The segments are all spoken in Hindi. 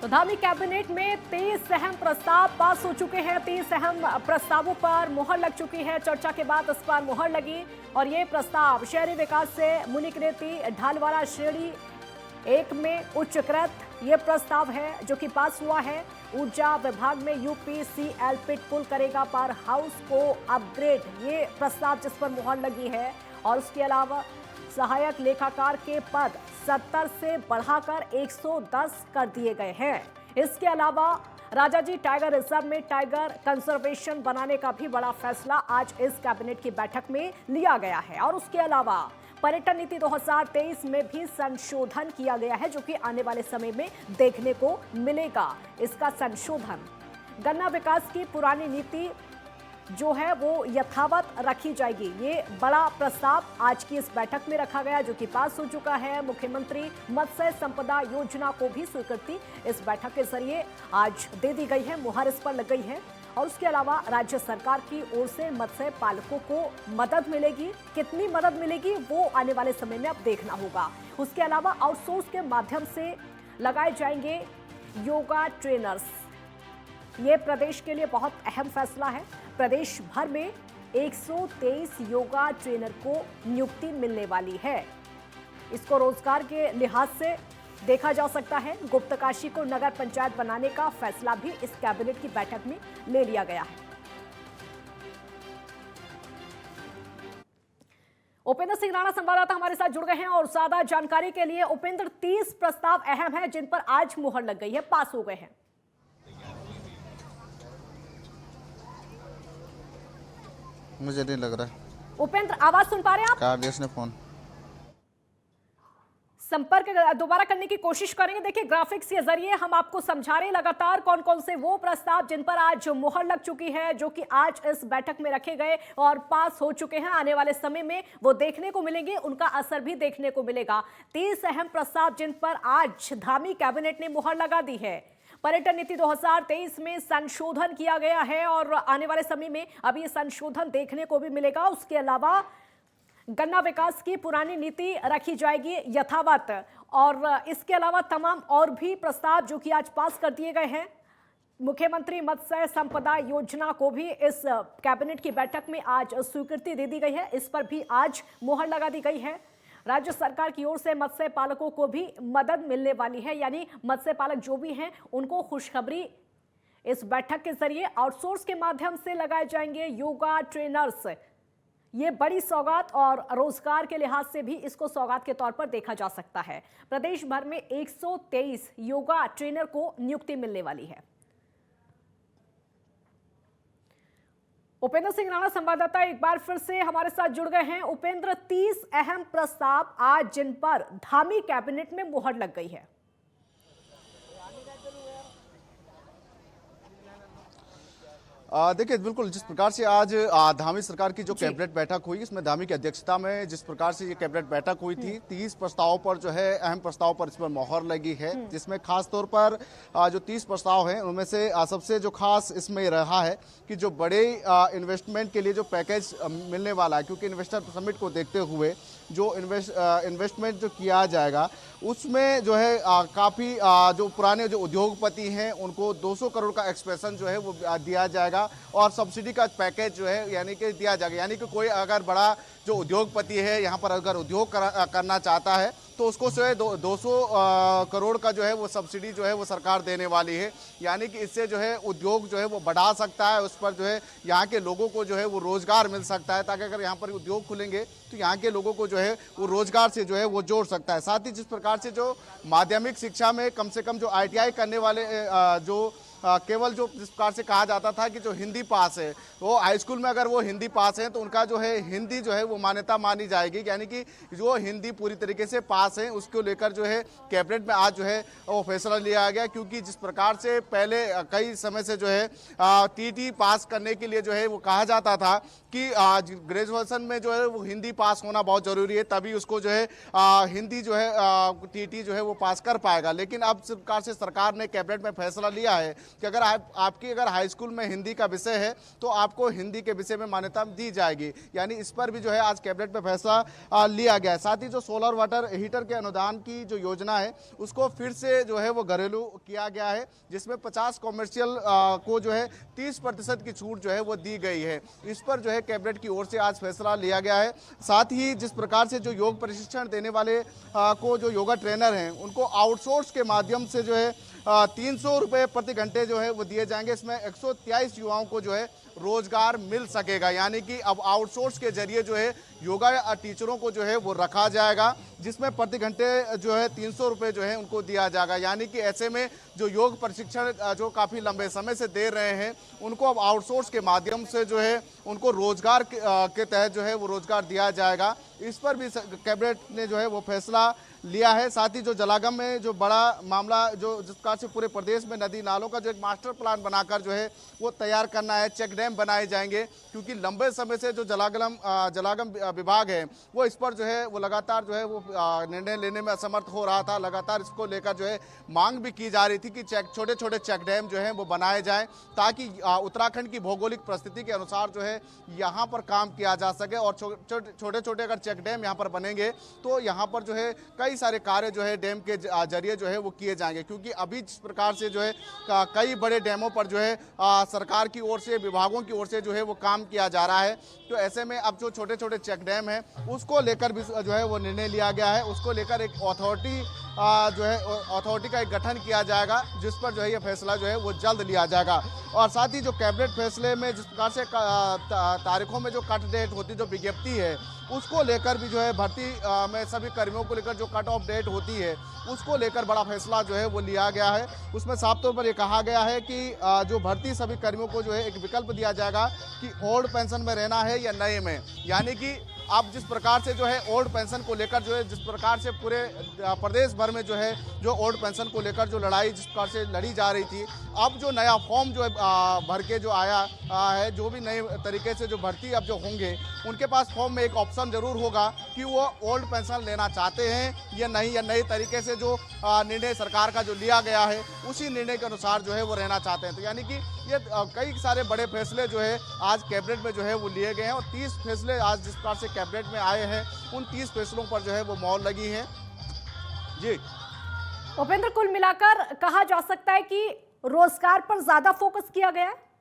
तो धामी कैबिनेट में 23 अहम प्रस्ताव पास हो चुके हैं। 23 अहम प्रस्तावों पर मुहर लग चुकी है। चर्चा के बाद इस पर मुहर लगी और ये प्रस्ताव शहरी विकास से मुनिकृति ढालवाड़ा श्रेणी 1 में उच्चकृत ये प्रस्ताव है जो कि पास हुआ है। ऊर्जा विभाग में यूपीसीएल पिट पुल करेगा पर हाउस को अपग्रेड, ये प्रस्ताव जिस पर मुहर लगी है। और उसके अलावा सहायक लेखाकार के पद 70 से बढ़ाकर 110 कर दिए गए हैं। इसके अलावा राजाजी टाइगर रिजर्व में टाइगर कंजर्वेशन बनाने का भी बड़ा फैसला आज इस कैबिनेट की बैठक में लिया गया है। और उसके अलावा पर्यटन नीति 2023 में भी संशोधन किया गया है जो कि आने वाले समय में देखने को मिलेगा। इसका संशोधन गन्ना विकास की पुरानी नीति जो है वो यथावत रखी जाएगी। ये बड़ा प्रस्ताव आज की इस बैठक में रखा गया जो कि पास हो चुका है। मुख्यमंत्री मत्स्य संपदा योजना को भी स्वीकृति इस बैठक के जरिए आज दे दी गई है, मुहर इस पर लग गई है। और उसके अलावा राज्य सरकार की ओर से मत्स्य पालकों को मदद मिलेगी, कितनी मदद मिलेगी वो आने वाले समय में अब देखना होगा। उसके अलावा आउटसोर्स के माध्यम से लगाए जाएंगे योगा ट्रेनर्स, ये प्रदेश के लिए बहुत अहम फैसला है। प्रदेश भर में 123 योगा ट्रेनर को नियुक्ति मिलने वाली है। इसको रोजगार के लिहाज से देखा जा सकता है। गुप्तकाशी को नगर पंचायत बनाने का फैसला भी इस कैबिनेट की बैठक में ले लिया गया है। उपेंद्र सिंह राणा संवाददाता हमारे साथ जुड़ गए हैं और ज्यादा जानकारी के लिए। उपेंद्र, 30 प्रस्ताव अहम हैं जिन पर आज मुहर लग गई है, पास हो गए हैं। मुझे नहीं लग रहा है। उपेंद्र, आवाज सुन पा रहे हैं आप? कार्डियस ने फोन संपर्क दोबारा करने की कोशिश करेंगे। देखिए, ग्राफिक्स के जरिए हम आपको समझा रहे हैं लगातार कौन कौन से वो प्रस्ताव जिन पर आज मुहर लग चुकी है जो कि आज इस बैठक में रखे गए और पास हो चुके हैं। आने वाले समय में वो देखने को मिलेंगे, उनका असर भी देखने को मिलेगा। 30 अहम प्रस्ताव जिन पर आज धामी कैबिनेट ने मुहर लगा दी है। पर्यटन नीति 2023 में संशोधन किया गया है और आने वाले समय में अभी ये संशोधन देखने को भी मिलेगा। उसके अलावा गन्ना विकास की पुरानी नीति रखी जाएगी यथावत, और इसके अलावा तमाम और भी प्रस्ताव जो कि आज पास कर दिए गए हैं। मुख्यमंत्री मत्स्य संपदा योजना को भी इस कैबिनेट की बैठक में आज स्वीकृति दे दी गई है, इस पर भी आज मुहर लगा दी गई है। राज्य सरकार की ओर से मत्स्य पालकों को भी मदद मिलने वाली है, यानी मत्स्य पालक जो भी हैं उनको खुशखबरी इस बैठक के जरिए आउटसोर्स के माध्यम से लगाए जाएंगे योगा ट्रेनर्स। ये बड़ी सौगात और रोजगार के लिहाज से भी इसको सौगात के तौर पर देखा जा सकता है। प्रदेश भर में 123 योगा ट्रेनर को नियुक्ति मिलने वाली है। उपेंद्र सिंह राणा संवाददाता एक बार फिर से हमारे साथ जुड़ गए हैं। उपेंद्र, 30 अहम प्रस्ताव आज जिन पर धामी कैबिनेट में मुहर लग गई है। देखिए, बिल्कुल जिस प्रकार से आज धामी सरकार की जो कैबिनेट बैठक हुई, इसमें धामी की अध्यक्षता में जिस प्रकार से ये कैबिनेट बैठक हुई थी, 30 प्रस्तावों पर जो है अहम प्रस्तावों पर इस पर मोहर लगी है। जिसमें खास तौर पर जो 30 प्रस्ताव हैं उनमें से सबसे जो खास इसमें रहा है कि जो बड़े इन्वेस्टमेंट के लिए जो पैकेज मिलने वाला है, क्योंकि इन्वेस्टर समिट को देखते हुए जो इन्वेस्टमेंट जो किया जाएगा उसमें जो है काफ़ी जो पुराने जो उद्योगपति हैं उनको 200 करोड़ का एक्सप्रेशन जो है वो दिया जाएगा और सब्सिडी का पैकेज जो है यानी कि दिया जाएगा। यानी कि कोई अगर बड़ा जो उद्योगपति है यहाँ पर अगर उद्योग करना चाहता है तो उसको जो है 200 करोड़ का जो है वो सब्सिडी जो है वो सरकार देने वाली है। यानी कि इससे जो है उद्योग जो है वो बढ़ा सकता है, उस पर जो है यहाँ के लोगों को जो है वो रोजगार मिल सकता है, ताकि अगर यहाँ पर उद्योग खुलेंगे तो यहाँ के लोगों को जो है वो रोजगार से जो है वो जोड़ सकता है। साथ ही जिस प्रकार से जो माध्यमिक शिक्षा में कम से कम जो ITI करने वाले जो केवल जो जिस प्रकार से कहा जाता था कि जो हिंदी पास है वो हाई स्कूल में अगर वो हिंदी पास है तो उनका जो है हिंदी जो है वो मान्यता मानी जाएगी। यानी कि जो हिंदी पूरी तरीके से पास है उसको लेकर जो है कैबिनेट में आज जो है वो फैसला लिया गया। क्योंकि जिस प्रकार से पहले कई समय से जो है TT पास करने के लिए जो है वो कहा जाता था कि ग्रेजुएशन में जो है वो हिंदी पास होना बहुत जरूरी है, तभी उसको जो है हिंदी जो है TT जो है वो पास कर पाएगा। लेकिन अब सरकार ने कैबिनेट में फैसला लिया है कि अगर आपकी अगर हाई स्कूल में हिंदी का विषय है तो आपको हिंदी के विषय में मान्यता दी जाएगी। यानी इस पर भी जो है आज कैबिनेट में फैसला लिया गया है। साथ ही जो सोलर वाटर हीटर के अनुदान की जो योजना है उसको फिर से जो है वो घरेलू किया गया है, जिसमें 50 कॉमर्शियल को जो है 30% की छूट जो है वो दी गई है। इस पर जो है कैबिनेट की ओर से आज फैसला लिया गया है। साथ ही जिस प्रकार से जो योग प्रशिक्षण देने वाले को जो योगा ट्रेनर हैं उनको आउटसोर्स के माध्यम से जो है 300 रुपये प्रति घंटे जो है वो दिए जाएंगे। इसमें 123 युवाओं को जो है रोजगार मिल सकेगा। यानी कि अब आउटसोर्स के जरिए जो है योगा टीचरों को जो है वो रखा जाएगा, जिसमें प्रति घंटे जो है 300 रुपये जो है उनको दिया जाएगा। यानी कि ऐसे में जो योग प्रशिक्षण जो काफ़ी लंबे समय से दे रहे हैं उनको अब आउटसोर्स के माध्यम से जो है उनको रोजगार के तहत जो है वो रोजगार दिया जाएगा। इस पर भी कैबिनेट ने जो है वो फैसला लिया है। साथ ही जो जलागम में जो बड़ा मामला जो जिस प्रकार से पूरे प्रदेश में नदी नालों का जो एक मास्टर प्लान बनाकर जो है वो तैयार करना है, चेक डैम बनाए जाएंगे, क्योंकि लंबे समय से जो जलागम विभाग है वो इस पर जो है वो लगातार जो है वो निर्णय लेने में असमर्थ हो रहा था। लगातार इसको लेकर जो है मांग भी की जा रही थी कि छोटे छोटे चेक डैम जो है वो बनाए जाएं, ताकि उत्तराखंड की भौगोलिक परिस्थिति के अनुसार जो है यहाँ पर काम किया जा सके। और छोटे छोटे अगर चेक डैम यहाँ पर बनेंगे तो यहाँ पर जो है कई सारे कार्य जो है डैम के जरिए जो है वो किए जाएंगे, क्योंकि अभी जिस प्रकार से जो है कई बड़े डैमों पर जो है सरकार की ओर से विभागों की ओर से जो है वो काम किया जा रहा है। तो ऐसे में अब जो छोटे छोटे चेक डैम है उसको लेकर भी जो है वो निर्णय लिया गया है। उसको लेकर एक अथॉरिटी का एक गठन किया जाएगा, जिस पर जो है ये फैसला जो है वो जल्द लिया जाएगा। और साथ ही जो कैबिनेट फैसले में जिस प्रकार से तारीखों में जो कट डेट होती, जो विज्ञप्ति है उसको लेकर भी जो है भर्ती में सभी कर्मियों को लेकर जो कट ऑफ डेट होती है उसको लेकर बड़ा फैसला जो है वो लिया गया है। उसमें साफ तौर पर ये कहा गया है कि जो भर्ती सभी कर्मियों को जो है एक विकल्प दिया जाएगा कि ओल्ड पेंशन में रहना है या नए में। यानी कि अब जिस प्रकार से जो है ओल्ड पेंशन को लेकर जो है जिस प्रकार से पूरे प्रदेश भर में जो है जो ओल्ड पेंशन को लेकर जो लड़ाई जिस प्रकार से लड़ी जा रही थी, अब जो नया फॉर्म जो है भर के जो आया है, जो भी नए तरीके से जो भर्ती अब जो होंगे उनके पास फॉर्म में एक ऑप्शन जरूर होगा कि वो ओल्ड पेंशन लेना चाहते हैं या नहीं, या नए तरीके से जो निर्णय सरकार का जो लिया गया है उसी निर्णय के अनुसार जो है वो रहना चाहते हैं। तो यानी कि ये कई सारे बड़े फैसले जो है आज कैबिनेट में जो है वो लिए गए हैं, और 30 फैसले आज जिस प्रकार से कैबिनेट में आए हैं उन 30 फैसलों पर जो है वो मोहर लगी है। जी उपेंद्र, कुल मिलाकर कहा जा सकता है कि रोजगार पर ज्यादा फोकस किया गया है।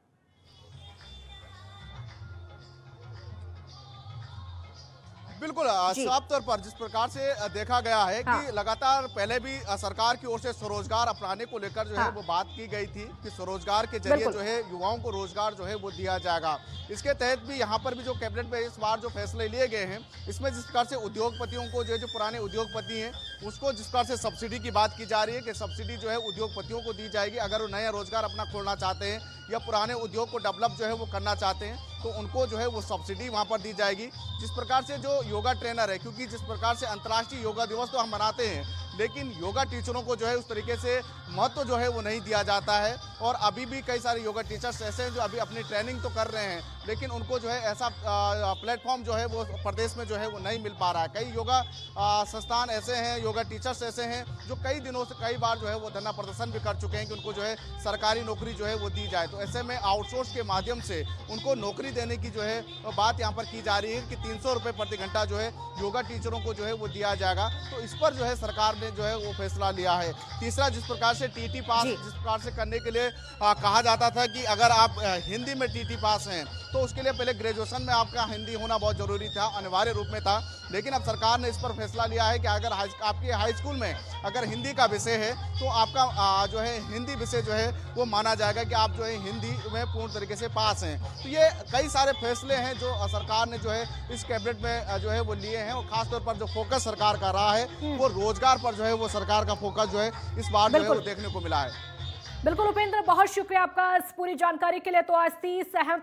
बिल्कुल, साफ तौर पर जिस प्रकार से देखा गया है कि लगातार पहले भी सरकार की ओर से स्वरोजगार अपनाने को लेकर जो है वो बात की गई थी कि स्वरोजगार के जरिए जो है युवाओं को रोजगार जो है वो दिया जाएगा। इसके तहत भी यहाँ पर भी जो कैबिनेट में इस बार जो फैसले लिए गए हैं इसमें जिस प्रकार से उद्योगपतियों को जो पुराने उद्योगपति हैं उसको जिस प्रकार से सब्सिडी की बात की जा रही है कि सब्सिडी जो है उद्योगपतियों को दी जाएगी। अगर वो नया रोजगार अपना खोलना चाहते हैं या पुराने उद्योग को डेवलप जो है वो करना चाहते हैं तो उनको जो है वो सब्सिडी वहाँ पर दी जाएगी। जिस प्रकार से जो योगा ट्रेनर है, क्योंकि जिस प्रकार से अंतर्राष्ट्रीय योगा दिवस तो हम मनाते हैं लेकिन योगा टीचरों को जो है उस तरीके से महत्व जो है वो नहीं दिया जाता है। और अभी भी कई सारे योगा टीचर्स ऐसे हैं जो अभी अपनी ट्रेनिंग तो कर रहे हैं लेकिन उनको जो है ऐसा प्लेटफॉर्म जो है वो प्रदेश में जो है वो नहीं मिल पा रहा है। कई योगा संस्थान ऐसे हैं, योगा टीचर्स ऐसे हैं जो कई दिनों से कई बार जो है वो धरना प्रदर्शन भी कर चुके हैं कि उनको जो है सरकारी नौकरी जो है वो दी जाए। तो ऐसे में आउटसोर्स के माध्यम से उनको नौकरी देने की जो है बात यहाँ पर की जा रही है कि 300 रुपये प्रति घंटा जो है योगा टीचरों को जो है वो दिया जाएगा। तो इस पर जो है सरकार ने जो है वो फैसला लिया है। तीसरा, जिस प्रकार से टीटी पास जिस प्रकार से करने के लिए कहा जाता था कि अगर आप हिंदी में टीटी पास हैं तो उसके लिए पहले ग्रेजुएशन में आपका हिंदी होना बहुत जरूरी था, अनिवार्य रूप में था। लेकिन अब सरकार ने इस पर फैसला लिया है कि अगर आपके हाई स्कूल में अगर हिंदी का विषय है तो आपका जो है हिंदी विषय जो है वो माना जाएगा कि आप जो है हिंदी में पूर्ण तरीके से पास हैं। तो ये कई सारे फैसले हैं जो सरकार ने जो है इस कैबिनेट में जो है वो लिए हैं। और खासतौर पर जो फोकस सरकार का रहा है वो रोजगार पर जो है वो सरकार का फोकस जो है इस बार जो है वो देखने को मिला है। बिल्कुल उपेंद्र, बहुत शुक्रिया आपका इस पूरी जानकारी के लिए। तो आज 30 अहम